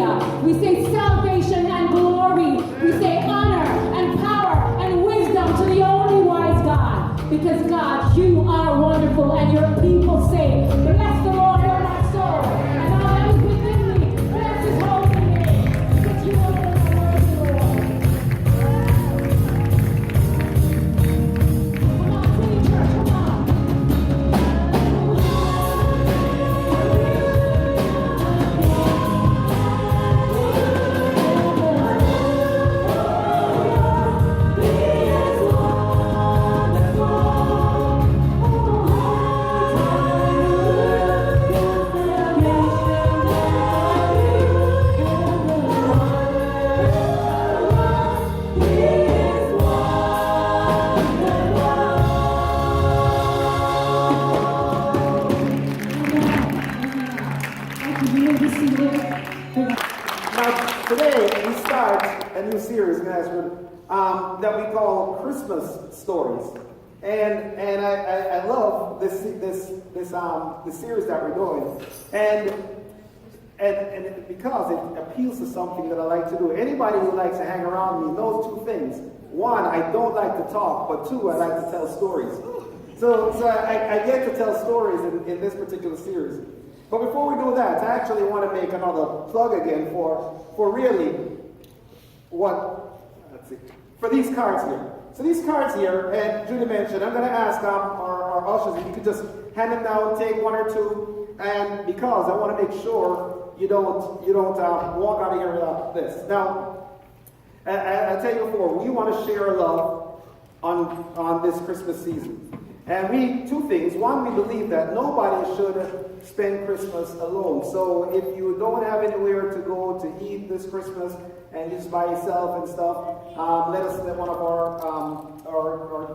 hallelujah. We say salvation and glory. We say honor and power and wisdom to the only wise God. Because God, you are wonderful, and your people say, bless the Lord, O my soul, and all that is within me. Bless his holy name. Because you alone are worthy, Lord. Come on, sing church, come on. Now, today we start a new series, guys, that we call Christmas Stories, and I love this series that we're doing, and because it appeals to something that I like to do. Anybody who likes to hang around me knows two things. One, I don't like to talk, but two, I like to tell stories. So I get to tell stories in this particular series. But before we do that, I actually want to make another plug again for really for these cards here. So these cards here, and Judy mentioned, I'm going to ask our ushers if you could just hand them down, take one or two, and because I want to make sure you don't walk out of here without this. Now, I tell you before, we want to share love on this Christmas season. And two things. One, we believe that nobody should spend Christmas alone. So if you don't have anywhere to go to eat this Christmas and you're just by yourself and stuff, let one of our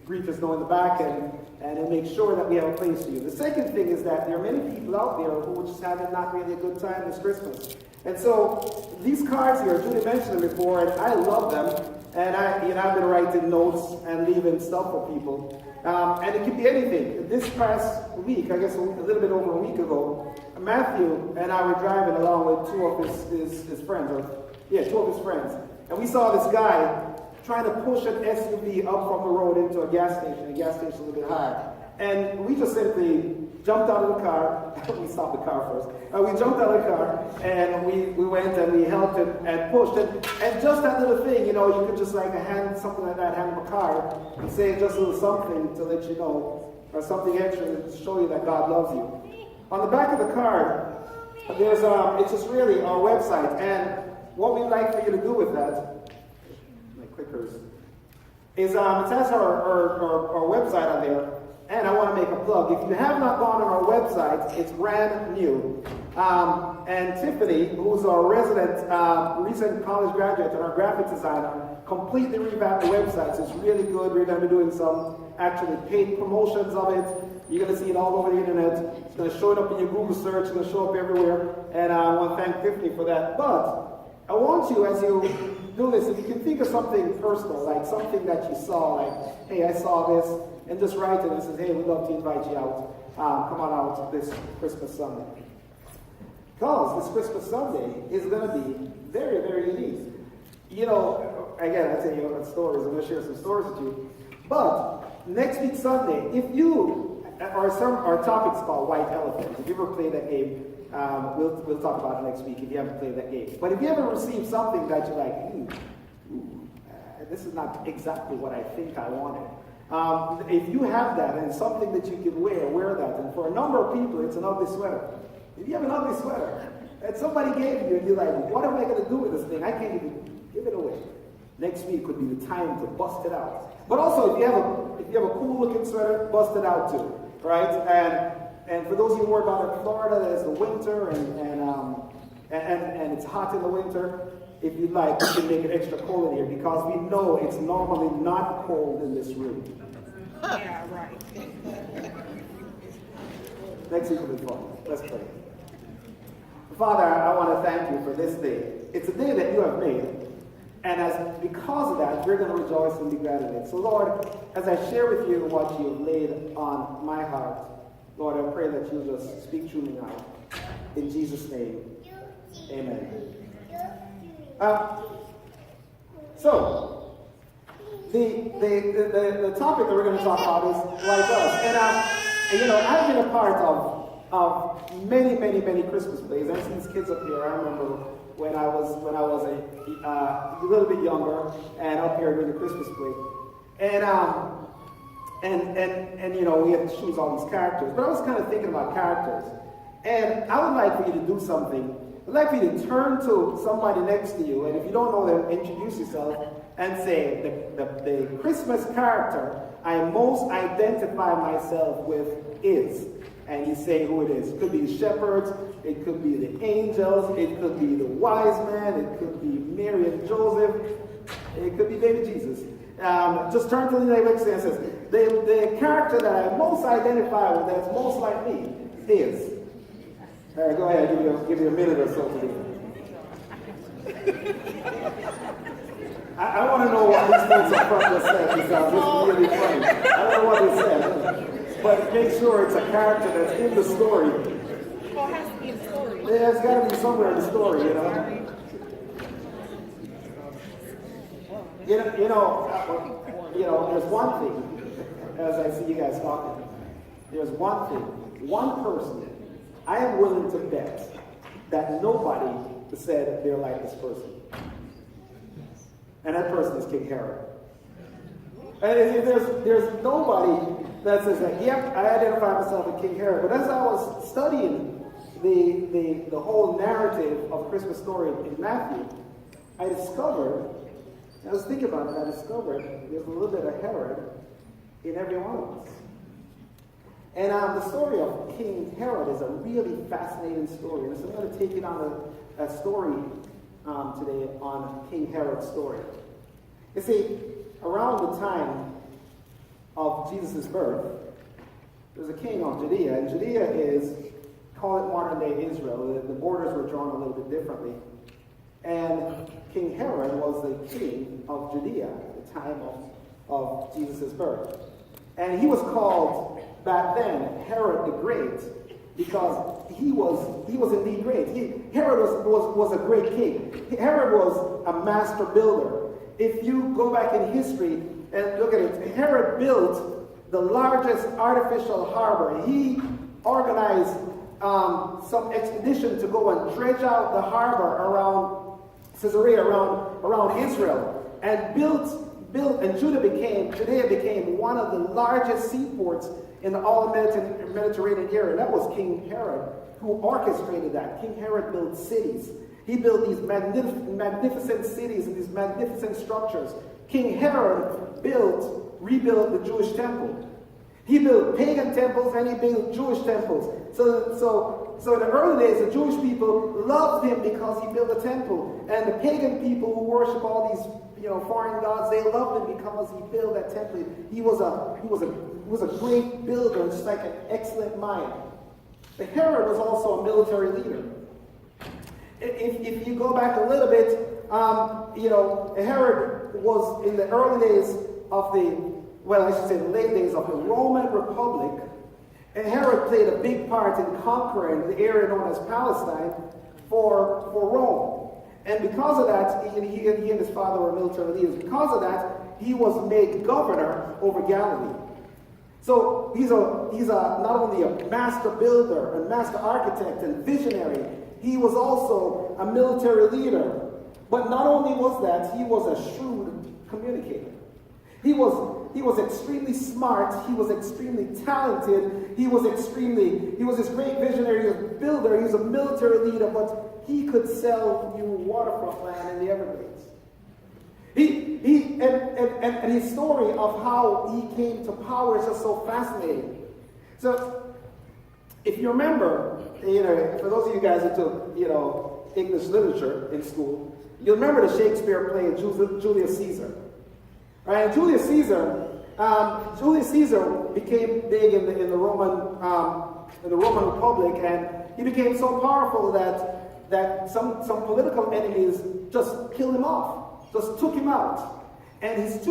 greeters know in the back and we'll make sure that we have a place for you. The second thing is that there are many people out there who are just having not really a good time this Christmas. And so these cards here, Judy mentioned them before, and I love them. And I've been writing notes and leaving stuff for people. And it could be anything. This past week, I guess a little bit over a week ago, Matthew and I were driving along with two of his friends. Two of his friends. And we saw this guy trying to push an SUV up from the road into a gas station. The gas station was a little bit high. And we just simply jumped out of the car. We stopped the car first. We jumped out of the car and we went and we helped him and pushed him. And just that little thing, you could just like hand something like that, hand him a card and say just a little something to let you know, or something extra to show you that God loves you. On the back of the card, there's it's just really our website. And what we'd like for you to do with that, my clickers, is it has our website on there. And I want to make a plug. If you have not gone on our website, it's brand new. And Tiffany, who's our recent college graduate and our graphic designer, completely revamped the website. So it's really good. We're going to be doing some actually paid promotions of it. You're going to see it all over the internet. It's going to show it up in your Google search. It's going to show up everywhere. And I want to thank Tiffany for that. But I want you, as you do this, if you can think of something personal, like something that you saw, like, hey, I saw this, and just write it and say, hey, we'd love to invite you out. Come on out this Christmas Sunday. Because this Christmas Sunday is going to be very, very unique. Again, I tell you about stories. I'm going to share some stories with you. But next week Sunday, if you, our topic's called White Elephant. If you ever played that game, we'll talk about it next week if you haven't played that game. But if you ever received something that you're like, this is not exactly what I think I wanted. If you have that and something that you can wear that. And for a number of people, it's an ugly sweater. If you have an ugly sweater and somebody gave you and you're like, what am I going to do with this thing? I can't even give it away. Next week would be the time to bust it out. But also, if you have a cool looking sweater, bust it out too, right? And for those of you who are about in Florida, there's the winter and it's hot in the winter. If you'd like, you can make it extra cold in here because we know it's normally not cold in this room. Yeah, right. Next week will be fun. Let's pray. Father, I want to thank you for this day. It's a day that you have made. And because of that, we're going to rejoice and be glad in it. So Lord, as I share with you what you have laid on my heart, Lord, I pray that you'll just speak through me now. In Jesus' name, Amen. So, the topic that we're going to talk about is like us. And, I've been a part of many Christmas plays. I've seen these kids up here. I remember when I was a little bit younger and up here during the Christmas play. And we had to choose all these characters. But I was kind of thinking about characters. And I would like for you to do something. I'd like for you to turn to somebody next to you, and if you don't know them, introduce yourself and say, the Christmas character I most identify myself with is. And you say who it is. It could be the shepherds, it could be the angels, it could be the wise men, it could be Mary and Joseph, it could be baby Jesus. Just turn to the next and says, the character that I most identify with, that's most like me, is. All right, go ahead, give you a minute or so to do it. I want to know what these folks up front just said, because it's really funny. I don't know what they said, but make sure it's a character that's in the story. Well, it has to be a story. Yeah, it's got to be somewhere in the story, you know. There's one thing, as I see you guys talking, there's one thing, one person, I am willing to bet that nobody said they're like this person. And that person is King Herod. And there's nobody that says that, yep, I identify myself with King Herod. But as I was studying the whole narrative of the Christmas story in Matthew, I was thinking about it, I discovered there's a little bit of Herod in every one of us. And the story of King Herod is a really fascinating story. And so I'm going to take it on a story today on King Herod's story. You see, around the time of Jesus' birth, there's a king of Judea. And Judea is, call it modern-day Israel. The borders were drawn a little bit differently. And King Herod was the king of Judea at the time of Jesus' birth. And he was called back then Herod the Great because he was indeed great. Herod was a great king. Herod was a master builder. If you go back in history and look at it, Herod built the largest artificial harbor. He organized some expedition to go and dredge out the harbor around Caesarea, around Israel, and built, and Judea became one of the largest seaports in all the Mediterranean area. And that was King Herod who orchestrated that. King Herod built cities. He built these magnificent cities and these magnificent structures. King Herod rebuilt the Jewish temple. He built pagan temples and he built Jewish temples. So in the early days, the Jewish people loved him because he built a temple. And the pagan people who worship all these foreign gods, they loved him because he built that temple. He was a great builder, just like an excellent mind. But Herod was also a military leader. If you go back a little bit, Herod was in the early days of the late days of the Roman Republic. And Herod played a big part in conquering the area known as Palestine for Rome. And because of that, he and his father were military leaders. Because of that, he was made governor over Galilee. So he's not only a master builder, a master architect and visionary, he was also a military leader. But not only was that, he was a shrewd communicator. He was extremely smart, he was extremely talented, he was this great visionary, he was a builder, he was a military leader, but he could sell you waterfront land in the Everglades. And his story of how he came to power is just so fascinating. So, if you remember, for those of you guys who took, English literature in school, you'll remember the Shakespeare play Julius Caesar. Right? And Julius Caesar became big in the Roman Republic, and he became so powerful that some political enemies just killed him off, just took him out. And he had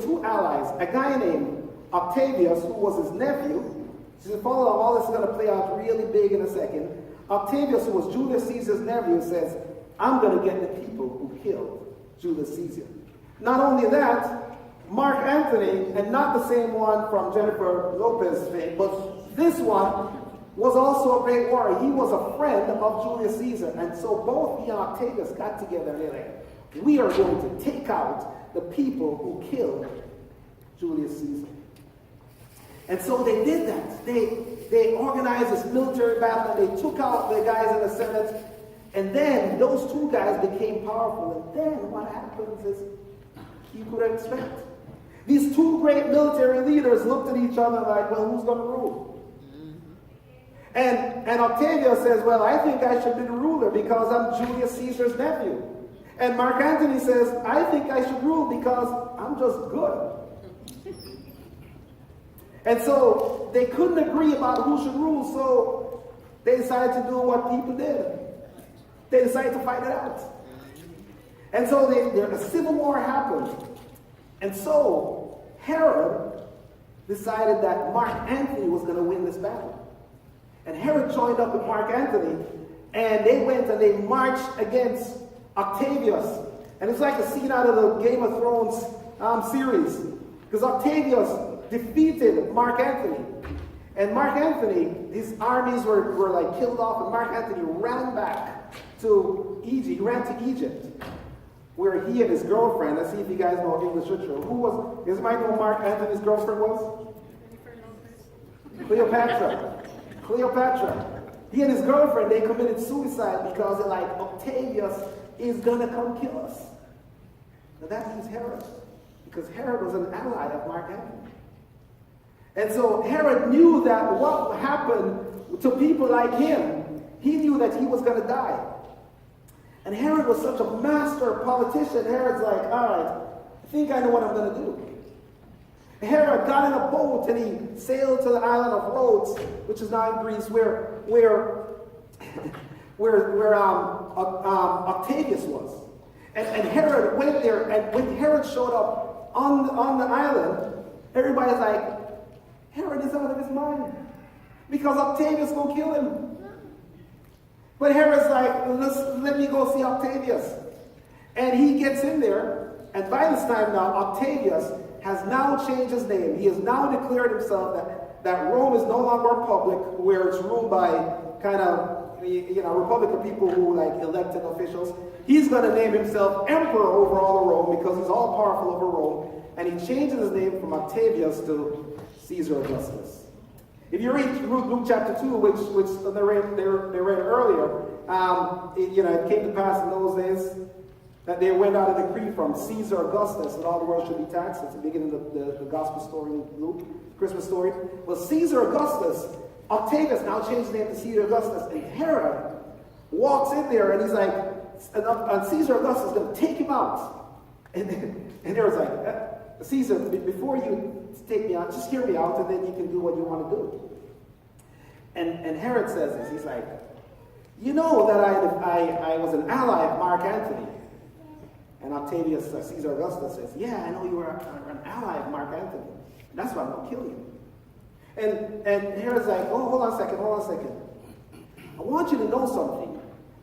two allies, a guy named Octavius, who was his nephew. So follow along, all this is going to play out really big in a second. Octavius, who was Julius Caesar's nephew, says, I'm going to get the people who killed Julius Caesar. Not only that, Mark Antony, and not the same one from Jennifer Lopez fame, but this one was also a great warrior. He was a friend of Julius Caesar. And so both he and Octavius got together and they're like, we are going to take out the people who killed Julius Caesar. And so they did that. They organized this military battle and they took out the guys in the Senate. And then those two guys became powerful. And then what happens is you could expect. These two great military leaders looked at each other like, well, who's going to rule? And Octavius says, well, I think I should be the ruler because I'm Julius Caesar's nephew. And Mark Antony says, I think I should rule because I'm just good. And so they couldn't agree about who should rule, so they decided to do what people did. They decided to fight it out. And so a civil war happened. And so Herod decided that Mark Antony was going to win this battle. And Herod joined up with Mark Antony, and they went and they marched against Octavius. And it's like a scene out of the Game of Thrones series. Because Octavius defeated Mark Antony. And Mark Antony, his armies were like killed off, and Mark Antony ran back to Egypt. He ran to Egypt, where he and his girlfriend, let's see if you guys know English literature. You guys might know who Mark Antony's girlfriend was? Cleopatra. He and his girlfriend, they committed suicide because they're like, Octavius is going to come kill us. Now that means Herod, because Herod was an ally of Mark Antony. And so Herod knew that what happened to people like him, he knew that he was going to die. And Herod was such a master politician. Herod's like, all right, I think I know what I'm going to do. Herod got in a boat and he sailed to the island of Rhodes, which is now in Greece, where Octavius was. And Herod went there, and when Herod showed up on the island, everybody's like, Herod is out of his mind because Octavius will kill him. But Herod's like, let me go see Octavius. And he gets in there, and by this time now, Octavius has now changed his name. He has now declared himself that Rome is no longer a republic where it's ruled by kind of, republic of people who like elected officials. He's going to name himself emperor over all of Rome because he's all powerful over Rome. And he changes his name from Octavius to Caesar Augustus. If you read Luke chapter 2, which they read earlier, it came to pass in those days that they went out a decree from Caesar Augustus that all the world should be taxed. It's the beginning of the gospel story in Luke, Christmas story. Well, Caesar Augustus, Octavius now changed his name to Caesar Augustus, and Herod walks in there and he's like, and Caesar Augustus is going to take him out. And Herod's like, Caesar, before you take me out, just hear me out, and then you can do what you want to do. And Herod says this. He's like, you know that I was an ally of Mark Antony. And Octavius, Caesar Augustus says, yeah, I know you were an ally of Mark Antony. That's why I'm going to kill you. And Herod's like, oh, hold on a second. I want you to know something.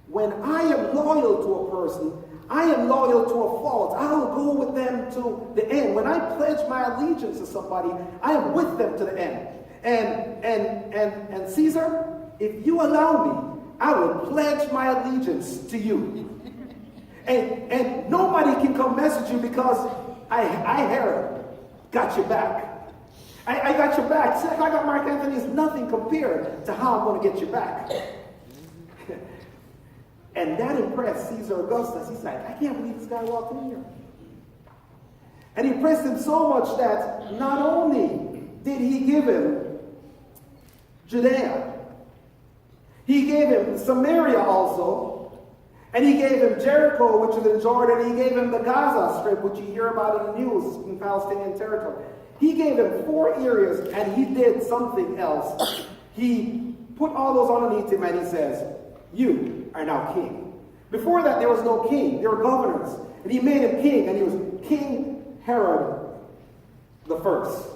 When I am loyal to a person, I am loyal to a fault. I will go with them to the end. When I pledge my allegiance to somebody, I am with them to the end. And Caesar, if you allow me, I will pledge my allegiance to you. And nobody can come message you because I Herod, got your back. I got your back. See, I got Mark Antony is nothing compared to how I'm going to get your back. And that impressed Caesar Augustus. He's like, I can't believe this guy walked in here. And he impressed him so much that not only did he give him Judea, he gave him Samaria also, and he gave him Jericho, which is in Jordan. He gave him the Gaza Strip, which you hear about in the news in Palestinian territory. He gave him 4 areas, and he did something else. He put all those underneath him, and he says, you are now king. Before that, there was no king. There were governors. And he made him king, and he was King Herod the First.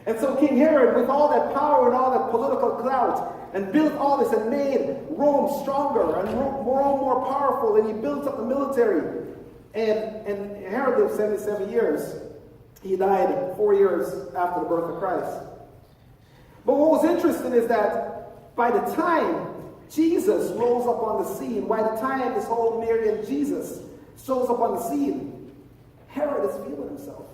And so King Herod, with all that power and all that political clout, and built all this and made Rome stronger and more powerful, and he built up the military. And Herod lived 77 years. He died 4 years after the birth of Christ. But what was interesting is that by the time Jesus rose up on the scene, by the time this whole Mary and Jesus shows up on the scene, Herod is feeling himself.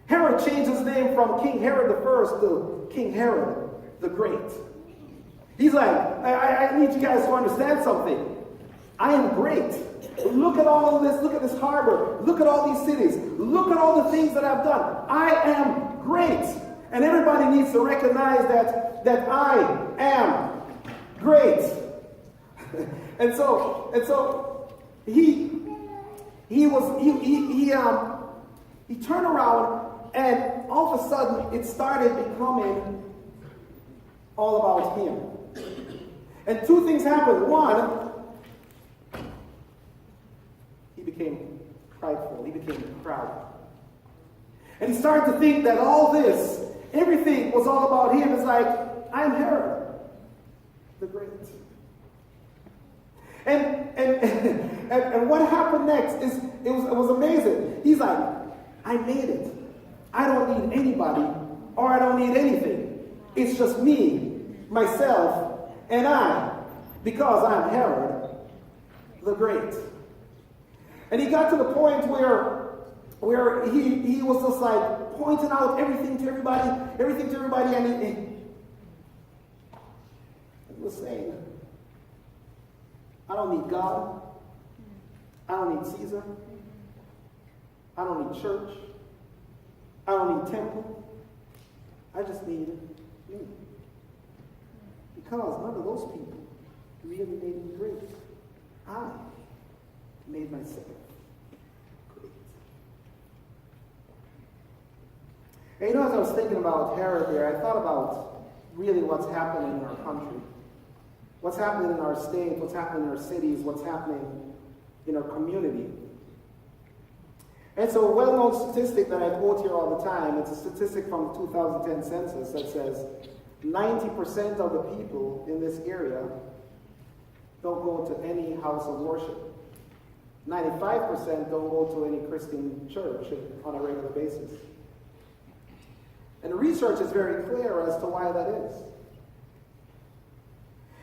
Herod changed his name from King Herod the First to King Herod the Great. He's like, I need you guys to understand something. I am great. Look at all of this. Look at this harbor. Look at all these cities. Look at all the things that I've done. I am great. And everybody needs to recognize that I am great. and so he turned around, and all of a sudden it started becoming all about him. And two things happened. One, he became prideful. He became proud. And he started to think that all this, everything was all about him. It's like, I'm Herod the Great. And what happened next is it was amazing. He's like, I made it. I don't need anybody, or I don't need anything. It's just me, myself, and I, because I'm Herod the Great. And he got to the point where he was just like pointing out everything to everybody, and he was saying, I don't need God. I don't need Caesar. I don't need church. I don't need temple. I just need me. Because none of those people really made me great. I made myself great. And you know, as I was thinking about Herod there, I thought about really what's happening in our country. What's happening in our state, what's happening in our cities, what's happening in our community. And so a well-known statistic that I quote here all the time, it's a statistic from the 2010 census that says 90% of the people in this area don't go to any house of worship. 95% don't go to any Christian church on a regular basis. And the research is very clear as to why that is.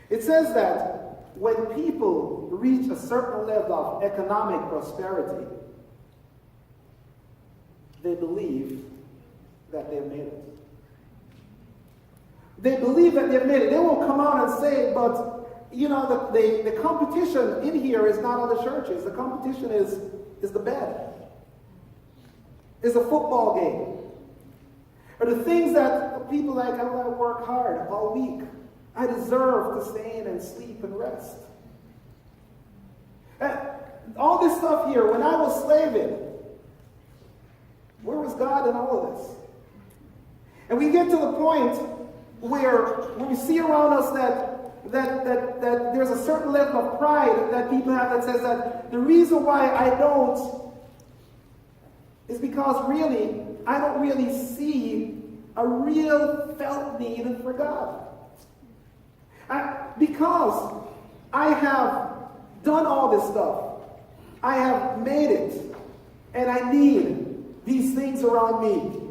It says that when people reach a certain level of economic prosperity, they believe that they've made it. They believe that they've made it. They won't come out and say it, but you know, the competition in here is not on the churches. The competition is the bed. It's a football game. Or the things that people like, I want to work hard all week. I deserve to stay in and sleep and rest. And all this stuff here, when I was slaving, where was God in all of this? And we get to the point where we see around us that there's a certain level of pride that people have that says that the reason why I don't is because really, I don't really see a real felt need for God. Because I have done all this stuff. I have made it. And I need these things around me.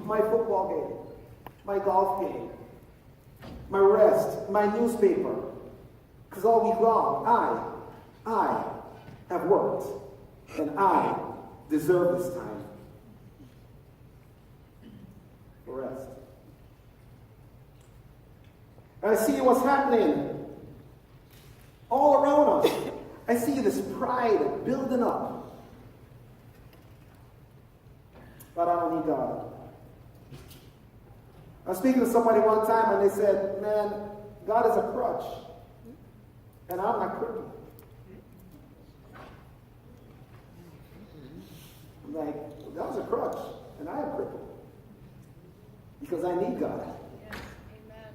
My football game, my golf game, my rest, my newspaper. Because all week long, I have worked. And I deserve this time for rest. And I see what's happening all around us. I see this pride building up. But I don't need God. I was speaking to somebody one time and they said, man, God is a crutch. And I'm not crippled. I'm like, well, God's a crutch. And I am crippled. Because I need God. Yeah. Amen.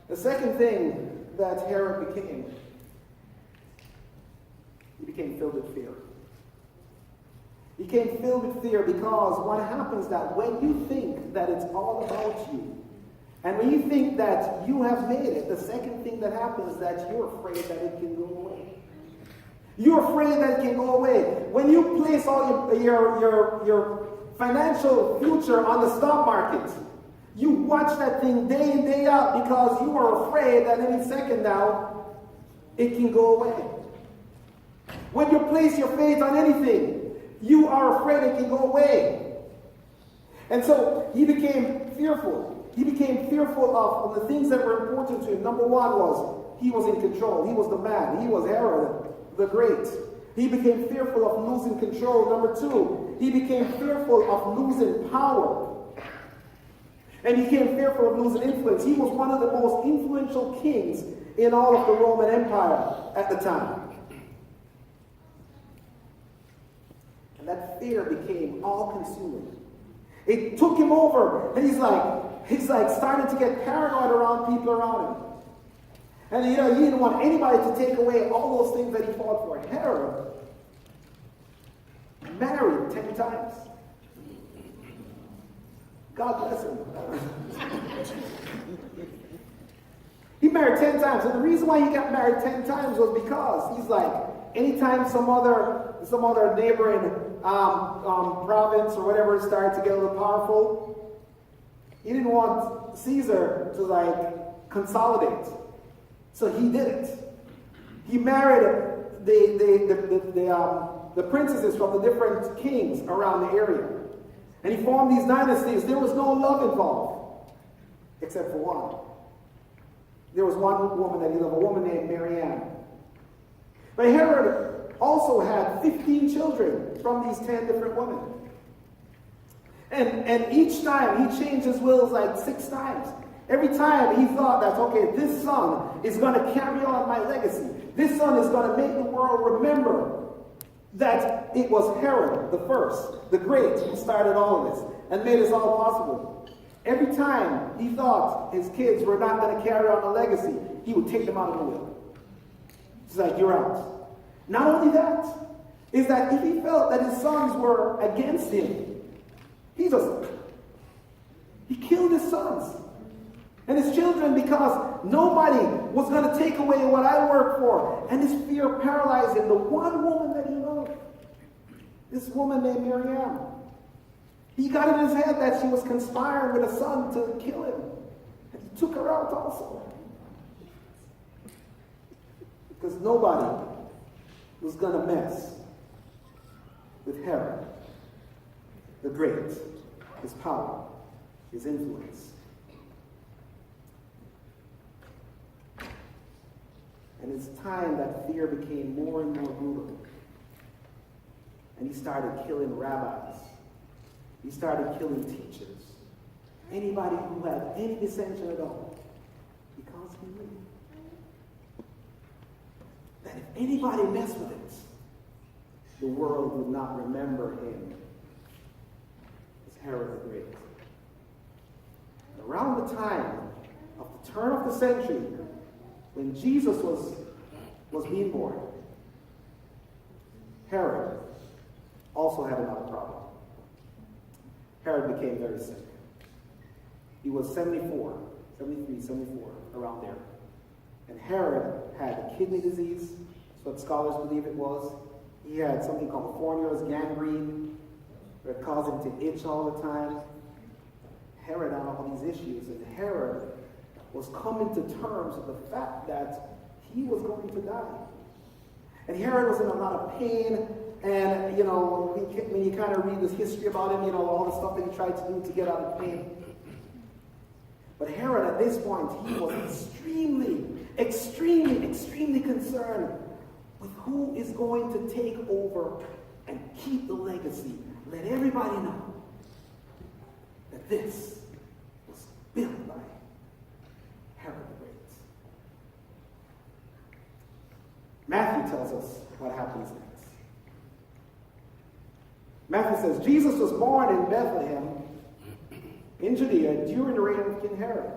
The second thing that Herod became, he became filled with fear. He became filled with fear because what happens is that when you think that it's all about you, And when you think that you have made it, the second thing that happens is that you're afraid that it can go away. You're afraid that it can go away. When you place all your financial future on the stock market, you watch that thing day in, day out because you are afraid that any second now, it can go away. When you place your faith on anything, you are afraid it can go away. And so he became fearful. He became fearful of the things that were important to him. Number one was he was in control. He was the man. He was Herod the Great. He became fearful of losing control. Number two, he became fearful of losing power. And he became fearful of losing influence. He was one of the most influential kings in all of the Roman Empire at the time. And that fear became all-consuming. It took him over, and he's like starting to get paranoid around people around him. And he didn't want anybody to take away all those things that he fought for. Herod married 10 times. God bless him. He married 10 times. And the reason why he got married 10 times was because he's like, anytime some other neighboring province or whatever started to get a little powerful, he didn't want Caesar to consolidate. So he did it. He married the princesses from the different kings around the area. And he formed these dynasties. There was no love involved, except for one. There was one woman that he loved, a woman named Marianne. But Herod also had 15 children from these 10 different women. And each time he changed his wills like 6 times. Every time he thought that, okay, this son is going to carry on my legacy. This son is going to make the world remember that it was Herod the First, the Great, who started all of this and made this all possible. Every time he thought his kids were not going to carry on the legacy, he would take them out of the will. It's like, you're out. Not only that, is that if he felt that his sons were against him, he killed his sons and his children because nobody was going to take away what I worked for. And his fear paralyzed him. The one woman that he loved, this woman named Marianne, he got in his head that she was conspiring with a son to kill him. And he took her out also. Because nobody was going to mess with Herod the Great, his power, his influence. And it's time that fear became more and more brutal. And he started killing rabbis. He started killing teachers. Anybody who had any dissension at all. Because he knew that if anybody messed with it, the world would not remember him as Herod the Great. And around the time of the turn of the century, when Jesus was being born, Herod also had another problem. Herod became very sick. He was 73, 74, around there. And Herod had a kidney disease, that's what scholars believe it was. He had something called Fournier's gangrene, that caused him to itch all the time. Herod had all these issues, and Herod was coming to terms with the fact that he was going to die. And Herod was in a lot of pain, and, when you kind of read this history about him, all the stuff that he tried to do to get out of pain. But Herod, at this point, he was extremely concerned with who is going to take over and keep the legacy. Let everybody know that this was built by Herod the Great. Matthew tells us what happens next. Matthew says, Jesus was born in Bethlehem in Judea during the reign of King Herod.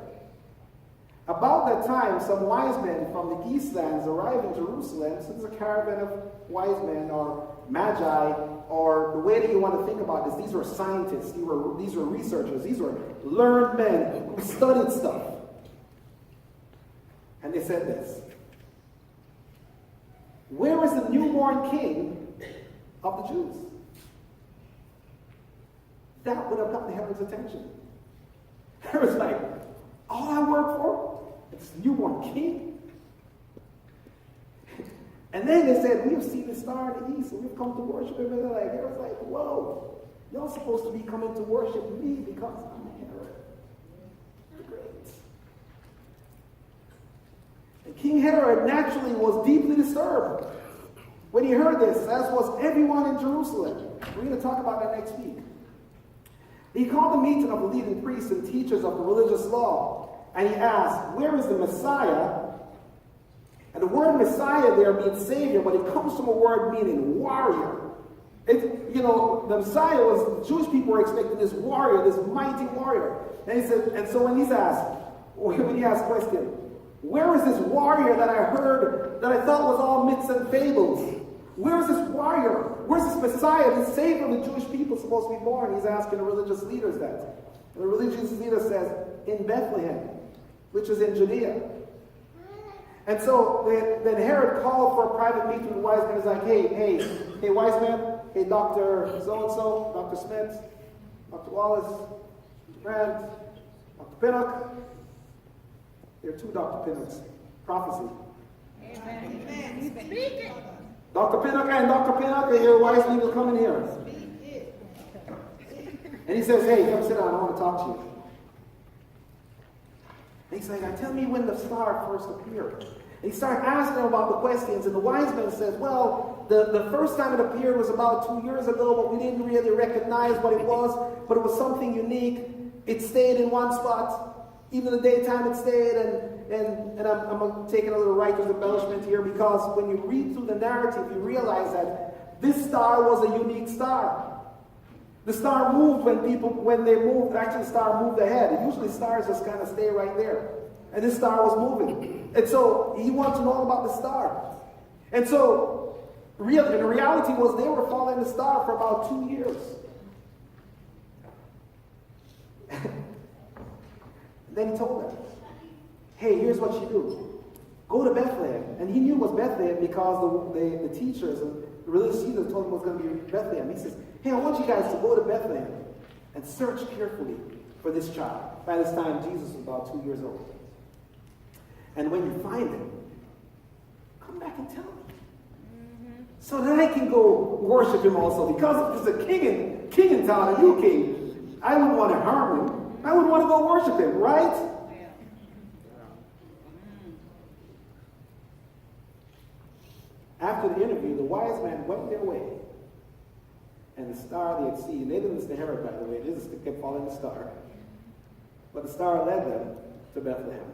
About that time, some wise men from the east lands arrived in Jerusalem. So there's a caravan of wise men or magi, or the way that you want to think about this, these were scientists, these were researchers, these were learned men who studied stuff. And they said this: where is the newborn king of the Jews? That would have gotten Herod's attention. Herod's like, all I work for is this newborn king? And then they said, we have seen the star in the east, and we've come to worship him. And they're like, Herod's like, whoa, y'all supposed to be coming to worship me because I'm Herod the Great. And King Herod naturally was deeply disturbed when he heard this, as was everyone in Jerusalem. We're going to talk about that next week. He called a meeting of the leading priests and teachers of the religious law, and he asked, where is the Messiah? And the word Messiah there means Savior, but it comes from a word meaning warrior. The Messiah was, the Jewish people were expecting this warrior, this mighty warrior. And he said, and so when he asked the question, where is this warrior that I heard, that I thought was all myths and fables? Where is this warrior? Where's this Messiah, this Savior of the Jewish people supposed to be born? He's asking the religious leaders that. And the religious leader says, in Bethlehem, which is in Judea. And so then Herod called for a private meeting with the wise men. He's like, hey, wise men, hey, Dr. So-and-so, Dr. Smith, Dr. Wallace, Grant, Dr. Pinnock. There are two Dr. Pinnocks. Prophecy. Amen. Dr. Pinnock and Dr. Pinnock, your wise people come in here. And he says, hey, come sit down, I want to talk to you. And he's like, tell me when the star first appeared. And he started asking them about the questions, and the wise man says, well, the first time it appeared was about 2 years ago, but we didn't really recognize what it was, but it was something unique. It stayed in one spot. Even the daytime it stayed, and I'm taking a little writer's embellishment here, because when you read through the narrative, you realize that this star was a unique star. The star moved when they moved. Actually, the star moved ahead. Usually stars just kind of stay right there. And this star was moving. And so he wanted to know about the star. And so the reality was they were following the star for about 2 years. Then he told them, hey, here's what you do. Go to Bethlehem. And he knew it was Bethlehem because the teachers and the religious leaders told him it was going to be Bethlehem. He says, hey, I want you guys to go to Bethlehem and search carefully for this child. By this time, Jesus was about 2 years old. And when you find him, come back and tell me. So that I can go worship him also. Because if there's a king in town, a new king, I wouldn't want to harm him. I would want to go worship him, right? After the interview, the wise men went their way. And the star they had seen, they didn't listen to Herod, by the way, they just kept following the star. But the star led them to Bethlehem.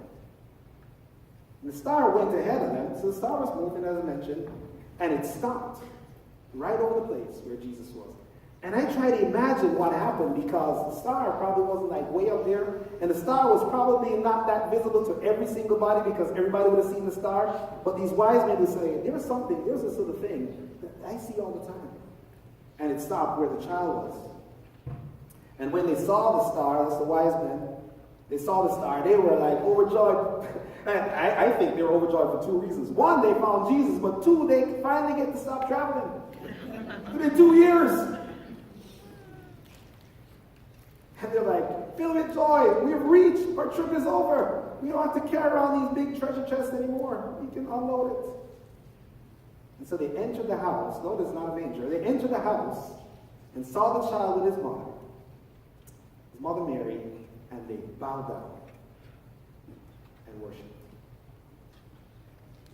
And the star went ahead of them, so the star was moving, as I mentioned, and it stopped right over the place where Jesus was. And I try to imagine what happened, because the star probably wasn't like way up there, and the star was probably not that visible to every single body because everybody would have seen the star. But these wise men would say, there's this sort of thing that I see all the time. And it stopped where the child was. And when they saw the star, that's the wise men, they saw the star, they were like overjoyed. And I think they were overjoyed for two reasons. One, they found Jesus, but two, they finally get to stop traveling. It's been 2 years. And they're like, filled with joy, we have reached, our trip is over. We don't have to carry around these big treasure chests anymore. We can unload it. And so they entered the house. Notice, not a manger. They entered the house and saw the child with his mother Mary, and they bowed down and worshipped.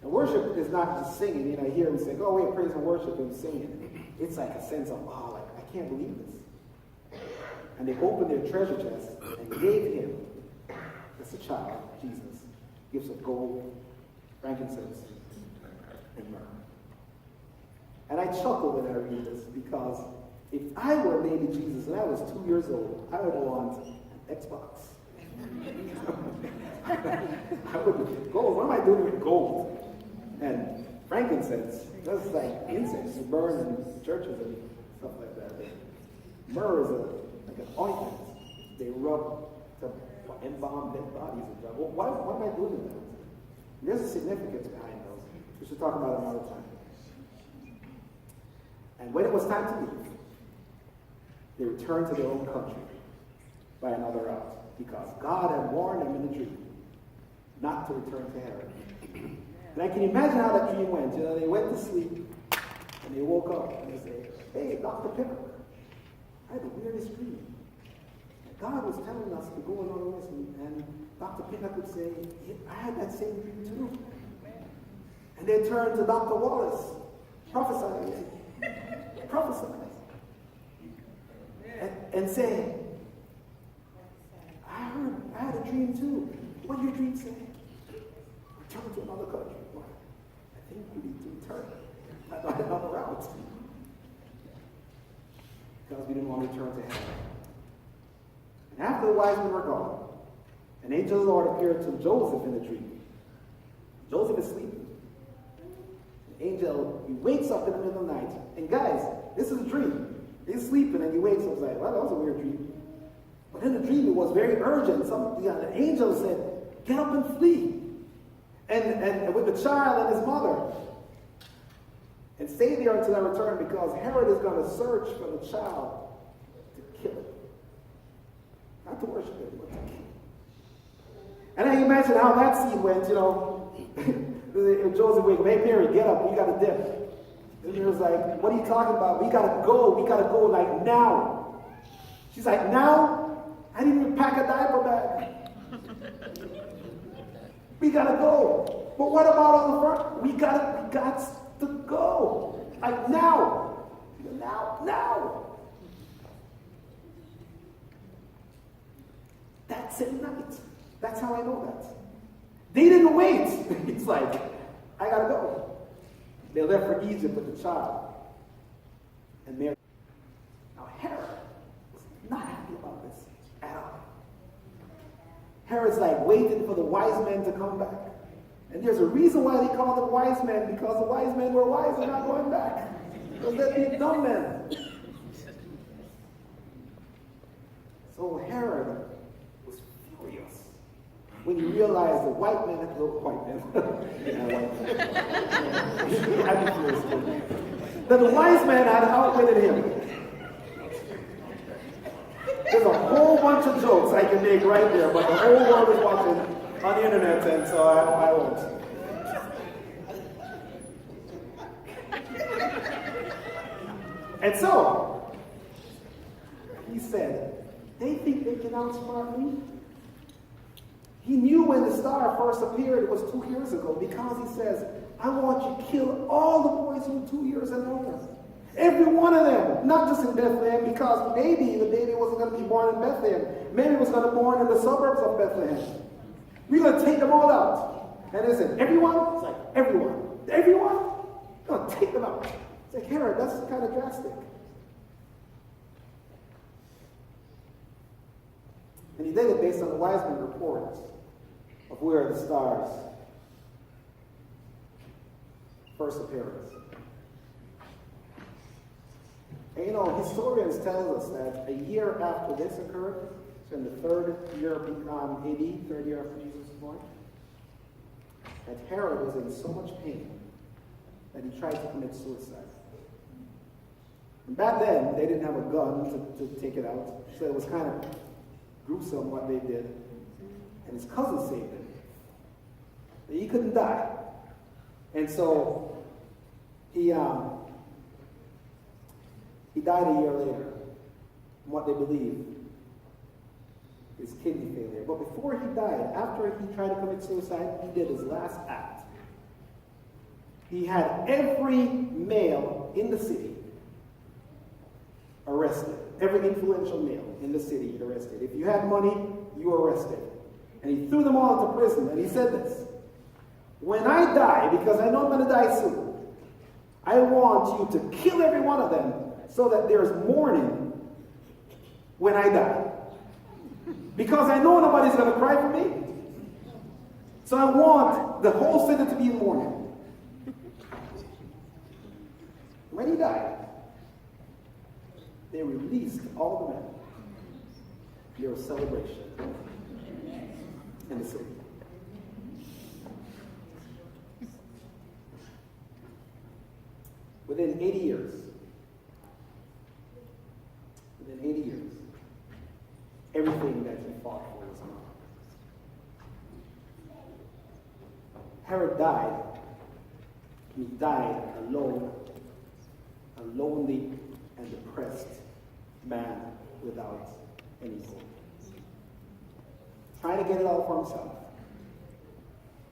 And worship is not just singing. You know, here we say, oh, we have praise and worship and singing. It's like a sense of, wow, like, I can't believe this. And they opened their treasure chest and gave him, as a child, Jesus, gifts of gold, frankincense, and myrrh. And I chuckle when I read this, because if I were baby Jesus and I was 2 years old, I would want an Xbox. I wouldn't. Gold, what am I doing with gold? And frankincense, that's like incense you burn in churches and stuff like that. Myrrh is like an ointment they rub to embalm dead bodies and stuff. Well, what am I doing with that? There's a significance behind those. We should talk about it another time. And when it was time to leave, they returned to their own country by another route because God had warned them in the dream not to return to Herod. And I can imagine how that dream went. You know, they went to sleep and they woke up and they say, "Hey, Dr. Pepper, I had the weirdest dream. God was telling us to go another way." And Dr. Pinnock would say, "Yeah, I had that same dream too." And they turned to Dr. Wallace, prophesy, and say, I had a dream too. What did your dream say? Return to another country. Well, I think we need to return by another route. Because we didn't want to return to heaven. And after the wise men were gone, an angel of the Lord appeared to Joseph in a dream. Joseph is sleeping. The angel, he wakes up in the middle of the night. And guys, this is a dream. He's sleeping and he wakes up and says, "Well, that was a weird dream." But in the dream, it was very urgent. An angel said, "Get up and flee." And with the child and his mother. And stay there until I return, because Herod is going to search for the child to kill him. Not to worship him, but to kill him. And I imagine how that scene went, you know. Joseph wakes up, "Hey, Mary, get up, we got to dip." And Mary's like, "What are you talking about? We got to go like now." She's like, "Now? I didn't even pack a diaper bag. We got to go. But what about on the front? We got to go. Like now. Now. That's at night. That's how I know that. They didn't wait. It's like, I got to go. They left for Egypt with the child. And Mary. Now Herod was not happy about this at all. Herod's like waiting for the wise men to come back. And there's a reason why they call them wise men, because the wise men were wise and not going back. Because they'd be dumb men. So Herod was furious when he realized the white men, that the wise man had outwitted him. There's a whole bunch of jokes I can make right there, but the whole world is watching on the internet, and so I won't. And so, he said, "They think they can outsmart me?" He knew when the star first appeared, it was 2 years ago, because he says, "I want you to kill all the boys who are 2 years and older. Every one of them, not just in Bethlehem, because maybe the baby wasn't going to be born in Bethlehem. Maybe it was going to be born in the suburbs of Bethlehem. We're going to take them all out." And they said, "Everyone?" It's like, "Everyone. Everyone? We're going to take them out." It's like, Herod, that's kind of drastic. And he did it based on the wise men reports of where the stars first appearance. And you know, historians tell us that a year after this occurred, so in the third year of AD, third year after Jesus was born, that Herod was in so much pain that he tried to commit suicide. And back then, they didn't have a gun to take it out, so it was kind of gruesome what they did. And his cousin saved him. He couldn't die. And so he died a year later from what they believe is kidney failure. But before he died, after he tried to commit suicide, he did his last act. He had every male in the city arrested. Every influential male in the city arrested. If you had money, you were arrested. And he threw them all into prison. And he said this: "When I die, because I know I'm going to die soon, I want you to kill every one of them so that there's mourning when I die. Because I know nobody's going to cry for me. So I want the whole city to be in mourning. When he died, they released all the men. There was celebration in the city. Within 80 years, everything that he fought for was gone. Herod died. He died alone, a lonely and depressed man without any hope. Trying to get it all for himself.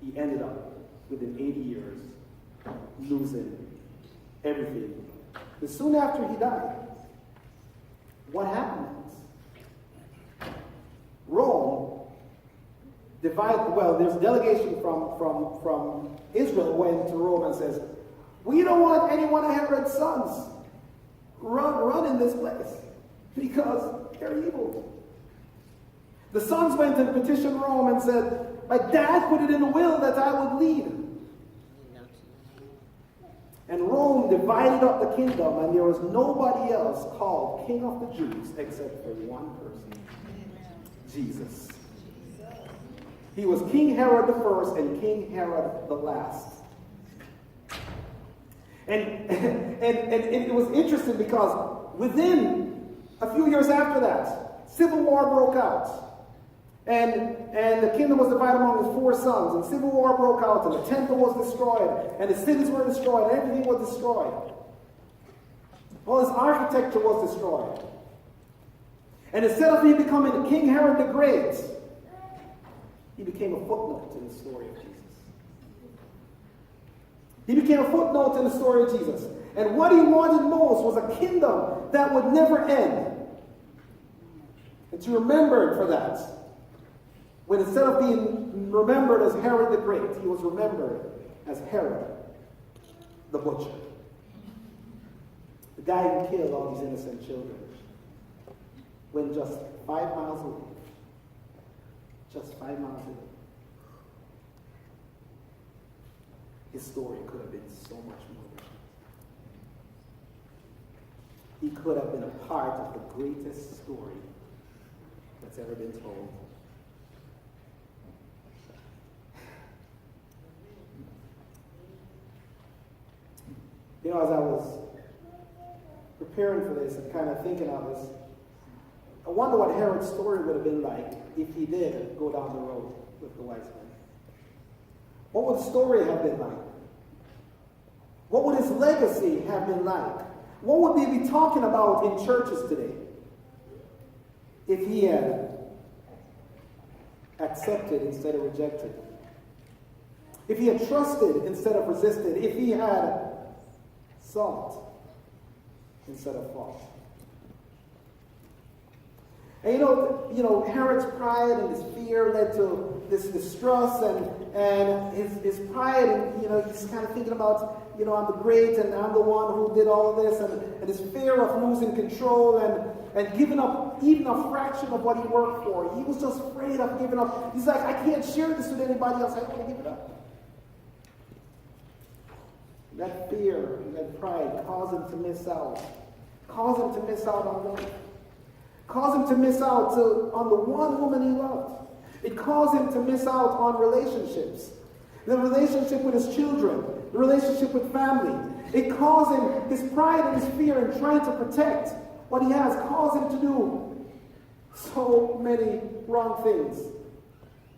He ended up, within 80 years, losing everything. But soon after he died, what happened next? Rome divided, well, there's a delegation from Israel went to Rome and says, we don't want any one of Herod's sons run in this place because they're evil. The sons went and petitioned Rome and said, my dad put it in the will that I would lead. And Rome divided up the kingdom, and there was nobody else called King of the Jews except for one person, Jesus. He was King Herod the first and King Herod the last. And it was interesting because within a few years after that, civil war broke out. And the kingdom was divided among his 4 sons, and civil war broke out, and the temple was destroyed, and the cities were destroyed, and everything was destroyed. All his architecture was destroyed. And instead of him becoming King Herod the Great, he became a footnote in the story of Jesus. He became a footnote in the story of Jesus. And what he wanted most was a kingdom that would never end. And to remember for that, when instead of being remembered as Herod the Great, he was remembered as Herod the Butcher. The guy who killed all these innocent children when just 5 miles away. Just 5 miles away. His story could have been so much more than that. He could have been a part of the greatest story that's ever been told. You know, as I was preparing for this and kind of thinking of this, I wonder what Herod's story would have been like if he did go down the road with the wise men. What would the story have been like? What would his legacy have been like? What would we be talking about in churches today if he had accepted instead of rejected? If he had trusted instead of resisted? If he had sought instead of fought? And you know, Herod's pride and his fear led to this distrust and his pride, and he's kind of thinking about, I'm the great and I'm the one who did all of this, and his fear of losing control and giving up even a fraction of what he worked for. He was just afraid of giving up. He's like, I can't share this with anybody else. I don't want to give it up. That fear and that pride caused him to miss out. Caused him to miss out on life. Caused him to miss out on the one woman he loved. It caused him to miss out on relationships. The relationship with his children. The relationship with family. It caused him, his pride and his fear in trying to protect what he has, caused him to do so many wrong things.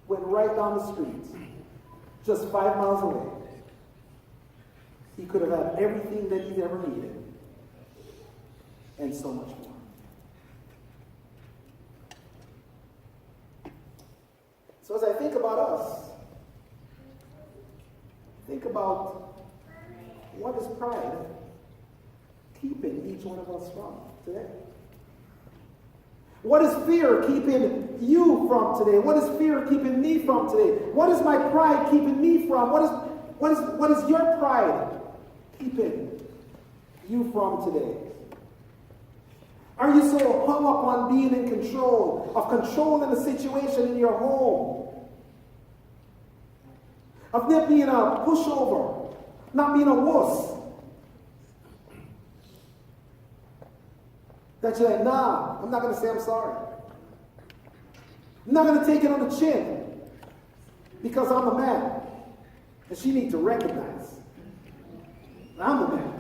Went right down the street, just 5 miles away. He could have had everything that he's ever needed, and so much more. So as I think about us, think about what is pride keeping each one of us from today? What is fear keeping you from today? What is fear keeping me from today? What is my pride keeping me from? What is your pride keeping you from today? Are you so hung up on being in control, of controlling the situation in your home, of not being a pushover, not being a wuss. That you're like, nah, I'm not going to say I'm sorry. I'm not going to take it on the chin because I'm a man. And she needs to recognize I'm the man.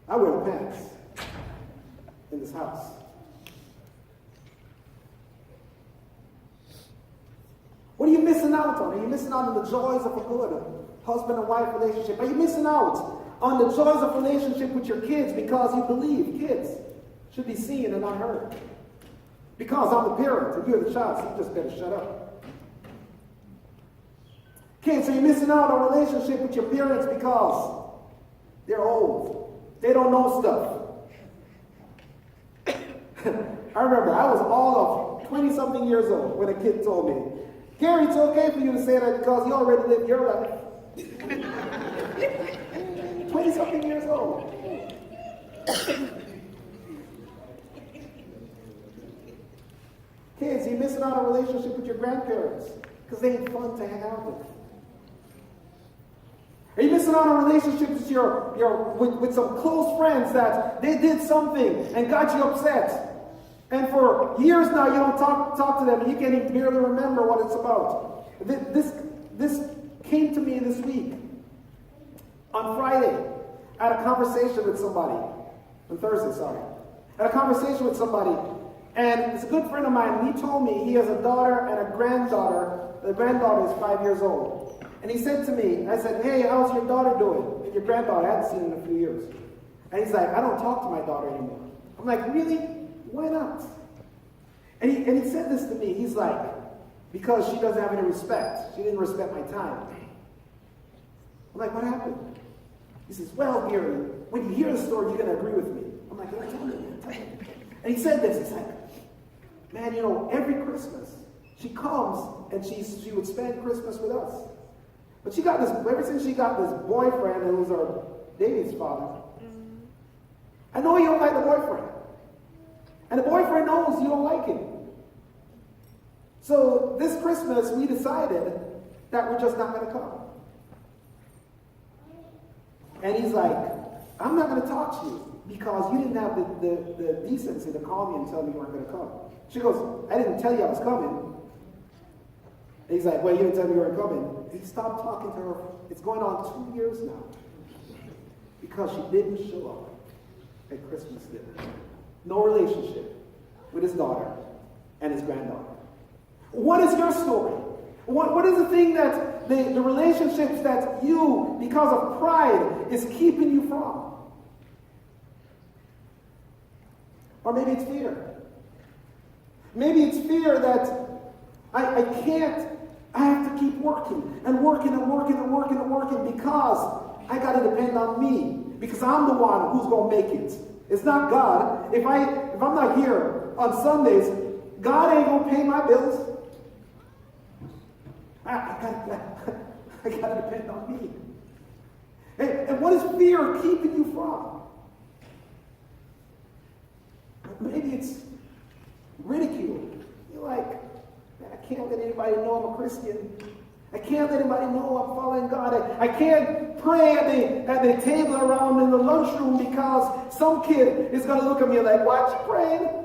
I wear the pants in this house. What are you missing out on? Are you missing out on the joys of a good husband and wife relationship? Are you missing out on the joys of relationship with your kids because you believe kids should be seen and not heard? Because I'm the parent and you're the child, so you just better shut up. Kids, are you missing out on a relationship with your parents because they're old? They don't know stuff. I remember I was all of 20-something years old when a kid told me, Gary, it's okay for you to say that because you already lived your life. 20-something years old. Kids, you're missing out on a relationship with your grandparents because they ain't fun to hang out with. Are you missing out on relationships with some close friends that they did something and got you upset? And for years now, you don't talk to them, and you can't even barely remember what it's about. This came to me this week. On Friday, I had a conversation with somebody. On Thursday, sorry. I had a conversation with somebody, and it's a good friend of mine, and he told me he has a daughter and a granddaughter. The granddaughter is 5 years old. And he said to me, I said, hey, how's your daughter doing? And your granddaughter, I hadn't seen in a few years. And he's like, I don't talk to my daughter anymore. I'm like, really? Why not? And he said this to me. He's like, because she doesn't have any respect. She didn't respect my time. I'm like, what happened? He says, well, Gary, when you hear the story, you're going to agree with me. I'm like, tell me. And he said this. He's like, man, you know, every Christmas, she comes and she would spend Christmas with us. But she got this, ever since she got this boyfriend who was our David's father, I know you don't like the boyfriend. And the boyfriend knows you don't like him. So this Christmas, we decided that we're just not going to come. And he's like, I'm not going to talk to you because you didn't have the decency to call me and tell me you weren't going to come. She goes, I didn't tell you I was coming. And he's like, well, you didn't tell me you weren't coming. He stopped talking to her. It's going on 2 years now because she didn't show up at Christmas dinner. No relationship with his daughter and his granddaughter. What is your story? What is the thing that the relationships that you, because of pride, is keeping you from? Or maybe it's fear. Maybe it's fear that I can't, I have to keep working and working and working and working and working because I got to depend on me. Because I'm the one who's going to make it. It's not God. If I'm not here on Sundays, God ain't going to pay my bills. I gotta depend on me. And what is fear keeping you from? Maybe it's ridicule. You're like, I can't let anybody know I'm a Christian. I can't let anybody know I'm following God. I can't pray at the table around in the lunchroom because some kid is going to look at me like, why aren't you praying?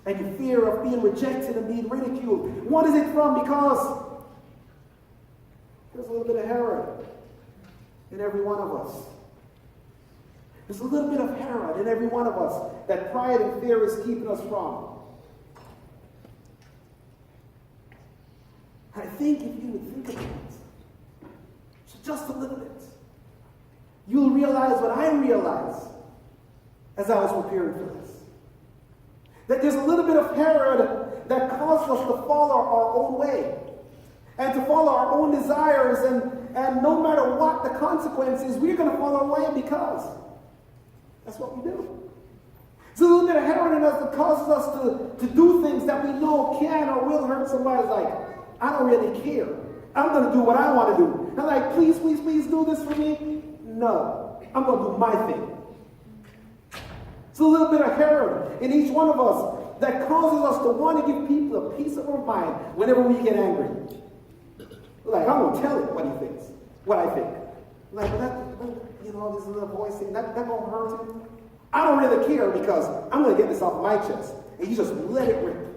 And you fear of being rejected and being ridiculed. What is it from? Because there's a little bit of Herod in every one of us. There's a little bit of Herod in every one of us that pride and fear is keeping us from. I think if you would think about it, just a little bit, you'll realize what I realized as I was preparing for this. That there's a little bit of Herod that causes us to follow our own way and to follow our own desires, and no matter what the consequences, we're going to follow our way because that's what we do. There's a little bit of Herod in us that causes us to do things that we know can or will hurt somebody. Like, I don't really care. I'm going to do what I want to do. I'm like, please, please, please do this for me. No, I'm going to do my thing. It's a little bit of Herod in each one of us that causes us to want to give people a piece of our mind whenever we get angry. Like, I'm going to tell it what he thinks, what I think. Like, this little voice thing, that won't hurt him. I don't really care because I'm going to get this off my chest. And you just let it rip.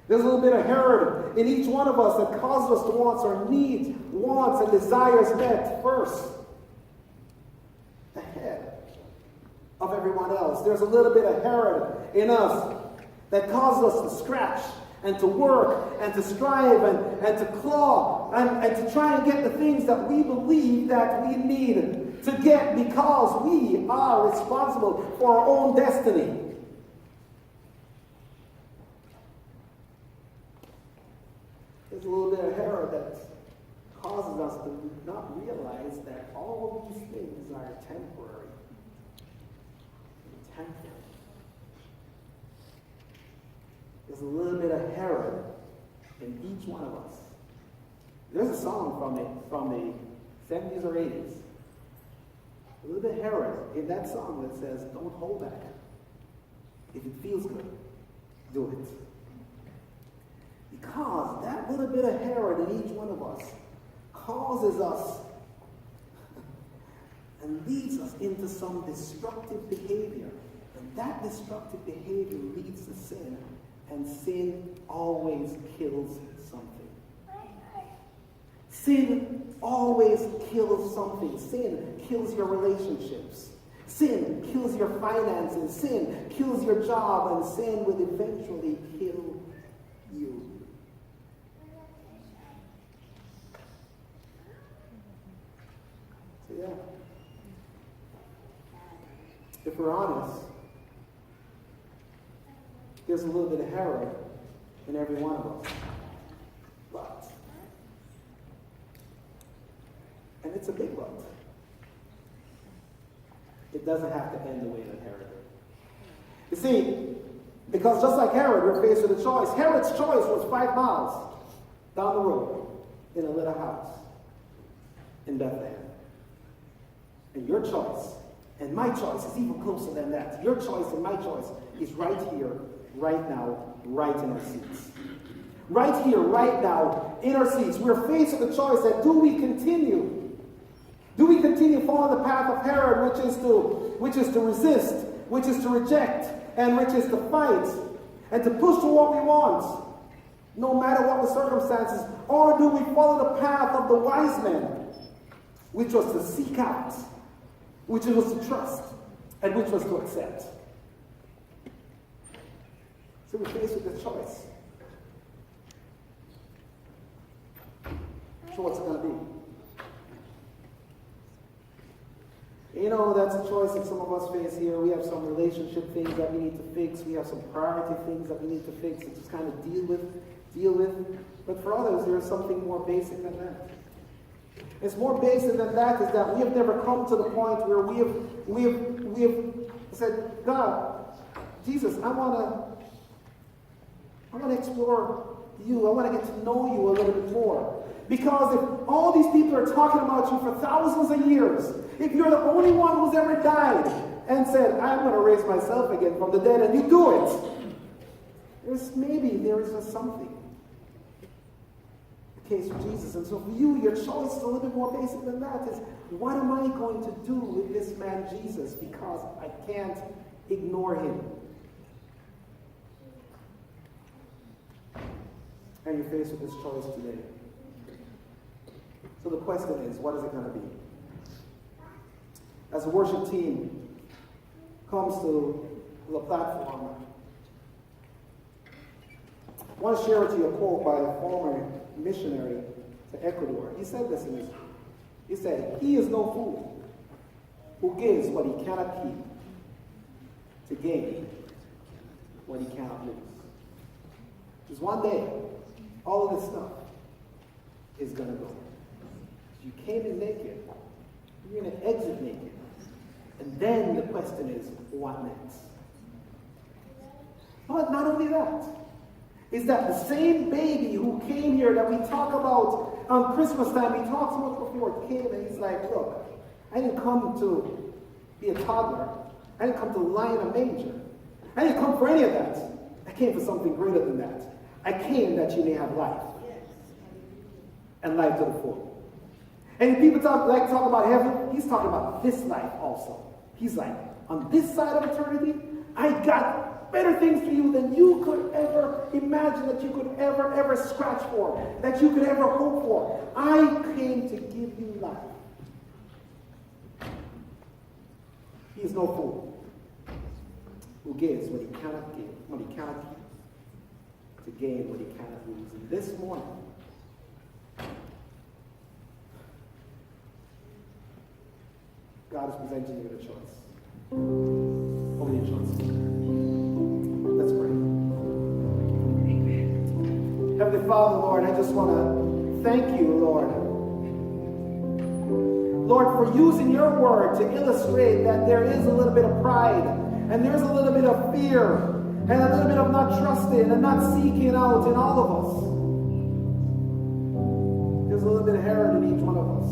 There's a little bit of Herod in each one of us that causes us to want our needs, wants, and desires met first, ahead of everyone else. There's a little bit of Herod in us that causes us to scratch and to work and to strive and to claw and to try and get the things that we believe that we need to get because we are responsible for our own destiny. There's a little bit of Herod that causes us to not realize that all these things are temporary. Temporary. There's a little bit of Herod in each one of us. There's a song from the 70s or 80s. A little bit of Herod in that song that says, don't hold back. If it feels good, do it. Because that little bit of Herod in each one of us causes us and leads us into some destructive behavior. And that destructive behavior leads to sin. And sin always kills something. Sin always kills something. Sin kills your relationships. Sin kills your finances. Sin kills your job. And sin will eventually kill you. So yeah. If we're honest, there's a little bit of Herod in every one of us. But, and it's a big but, it doesn't have to end the way that Herod did. You see, because just like Herod, we're faced with a choice. Herod's choice was 5 miles down the road in a little house in Bethlehem. And your choice and my choice is even closer than that. Your choice and my choice is right here, right now, right in our seats. Right here, right now, in our seats. We're faced with the choice that do we continue? Do we continue following the path of Herod, which is to resist, which is to reject, and which is to fight, and to push for what we want, no matter what the circumstances? Or do we follow the path of the wise men, which was to seek out, which was to trust, and which was to accept? So we're faced with this choice. So what's it going to be? You know, that's a choice that some of us face here. We have some relationship things that we need to fix. We have some priority things that we need to fix and just kind of deal with. But for others, there is something more basic than that. It's more basic than that is that we have never come to the point where we have said, God, Jesus, I want to explore you. I want to get to know you a little bit more. Because if all these people are talking about you for thousands of years, if you're the only one who's ever died and said, I'm going to raise myself again from the dead, and you do it, there is just something. The case for Jesus. And so for you, your choice is a little bit more basic than that. Is what am I going to do with this man Jesus? Because I can't ignore him. And you're faced with this choice today. So the question is, what is it going to be? As the worship team comes to the platform, I want to share with you a quote by a former missionary to Ecuador. He said this in his, he said, "He is no fool who gives what he cannot keep to gain what he cannot lose." Because one day, all of this stuff is going to go. You came in naked, you're going to exit naked. And then the question is, what next? But not only that, is that the same baby who came here that we talk about on Christmas time, we talked about before, came and he's like, look, I didn't come to be a toddler. I didn't come to lie in a manger. I didn't come for any of that. I came for something greater than that. I came that you may have life. And life to the full. And people talk about heaven. He's talking about this life also. He's like, on this side of eternity, I got better things for you than you could ever imagine, that you could ever scratch for, that you could ever hope for. I came to give you life. He is no fool who gives what he cannot give, what he cannot give, to gain what he cannot lose. And this morning, God is presenting you with a choice. Only a choice. Let's pray. Amen. Heavenly Father, Lord, I just want to thank you, Lord. Lord, for using your word to illustrate that there is a little bit of pride, and there's a little bit of fear, and a little bit of not trusting and not seeking out in all of us. There's a little bit of Herod in each one of us.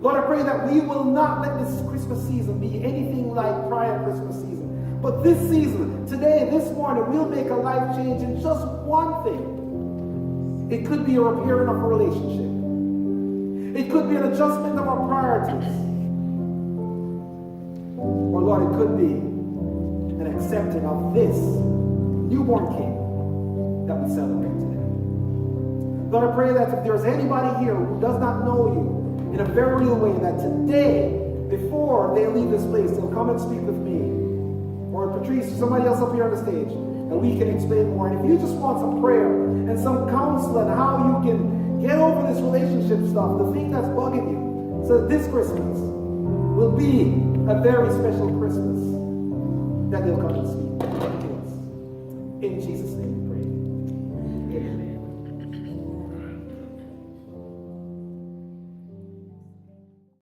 Lord, I pray that we will not let this Christmas season be anything like prior Christmas season. But this season, today, this morning, we'll make a life change in just one thing. It could be a repairing of a relationship. It could be an adjustment of our priorities. Or Lord, it could be an accepting of this newborn King that we celebrate today. Lord, I pray that if there's anybody here who does not know you in a very real way, that today, before they leave this place, they'll come and speak with me, or Patrice, or somebody else up here on the stage, and we can explain more. And if you just want some prayer and some counsel on how you can get over this relationship stuff, the thing that's bugging you, so that this Christmas will be a very special Christmas, that they'll come and speak to us. In Jesus' name.